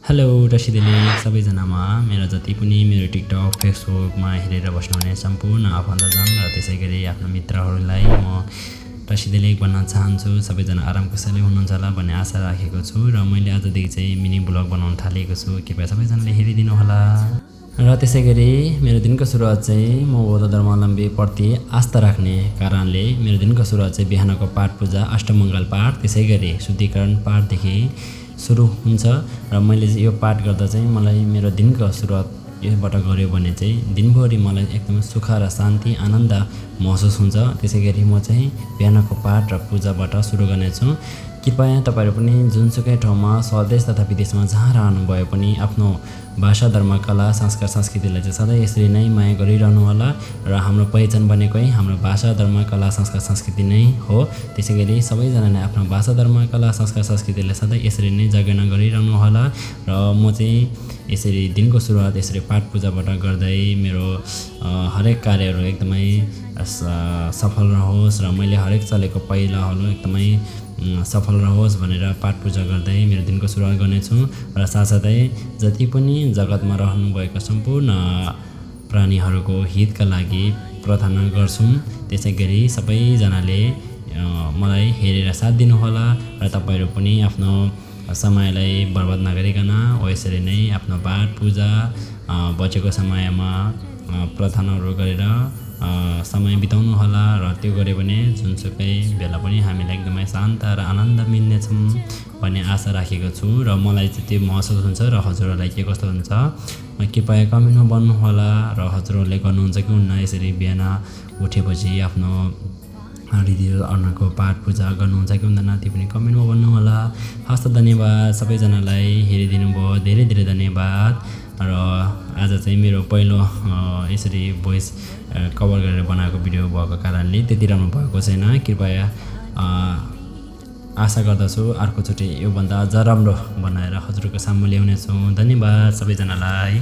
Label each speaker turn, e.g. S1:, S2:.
S1: Hello रसिदेले सबैजनामा मेरो जति पनि मेरो टिकटक फेसबुकमा हेरेर बस्नुहुने सम्पूर्ण आफन्तजन र त्यसैगरी आफ्ना मित्रहरूलाई म रसिदेले भन्न चाहन्छु सबैजना आराम कुशलै हुनुहुन्छ होला भन्ने आशा राखेको छु र मैले आजदेखि चाहिँ मिनी ब्लग बनाउन थालेको छु कृपया सबैजनाले हेरिदिनु होला। र त्यसैगरी मेरो दिनको सुरुवात चाहिँ म बौद्ध धर्मावलम्बी प्रति आस्था राख्ने कारणले मेरो दिनको सुरुवात चाहिँ बिहानको पाठ पूजा अष्टमङ्गल पाठ त्यसैगरी शुद्धिकरण पाठदेखि सुरु हुन्छ र मैले यो पाठ गर्दा चाहिँ मलाई मेरो दिनको सुरुवात यसबाट गऱ्यो भने चाहिँ दिनभरि मलाई एकदमै सुख र शान्ति आनन्द महसुस हुन्छ। त्यसैगरी म चाहिँ बिहानको पाठ र पूजाबाट सुरु गर्नेछु। कृपया तपाईहरु पनि जुनसुकै ठाउँमा स्वदेश तथा विदेशमा जहाँ रहनु भए पनि आफ्नो भाषा धर्म कला संस्कार संस्कृतिलाई चाहिँ सधैँ यसरी नै माया गरिरहनु होला र हाम्रो पहिचान बनेकै हाम्रो भाषा धर्म कला संस्कार संस्कृति नै हो। त्यसैगरी सबैजनाले आफ्नो भाषा धर्म कला संस्कार संस्कृतिलाई सधैँ यसरी नै जगेर्ना गरिरहनु होला र म चाहिँ यसरी दिनको सुरुवात यसरी पाठ पूजाबाट गर्दै मेरो हरेक कार्यहरू एकदमै सफल रहोस् र मैले हरेक चलेको पाइलाहरू एकदमै सफल रहोस् भनेर पाठ पूजा गर्दै मेरो दिनको सुरुवात गर्नेछु र साथसाथै जति पनि जगतमा रहनुभएका सम्पूर्ण प्राणीहरूको हितका लागि प्रार्थना गर्छौँ। त्यसैगरी सबैजनाले मलाई हेरेर साथ दिनुहोला र तपाईहरु पनि आफ्नो समयलाई बर्बाद नगरिकन यसरी नै आफ्नो पाठ पूजा बचेको समयमा प्रार्थनाहरू गरेर समय बिताउनु होला र त्यो गऱ्यो भने जुनसुकै बेला पनि हामीलाई एकदमै शान्त र आनन्द मिल्नेछौँ भन्ने आशा राखेको छु र मलाई चाहिँ त्यो महसुस हुन्छ र हजुरहरूलाई के कस्तो हुन्छ कृपया कमेन्टमा भन्नु होला र हजुरहरूले गर्नुहुन्छ कि हुन्न यसरी बिहान उठेपछि आफ्नो हृदय अर्नको पाठ पूजा गर्नुहुन्छ कि हुँदैन त्यो पनि कमेन्टमा भन्नु होला। हस्त धन्यवाद सबैजनालाई हेरिदिनु भयो धेरै धेरै धन्यवाद र आज चाहिँ मेरो पहिलो यसरी भोइस कभर गरेर बनाएको भिडियो भएको कारणले त्यति राम्रो भएको छैन। कृपया आशा गर्दछु अर्कोचोटि योभन्दा अझ राम्रो बनाएर हजुरको सामु ल्याउनेछु। धन्यवाद सबैजनालाई।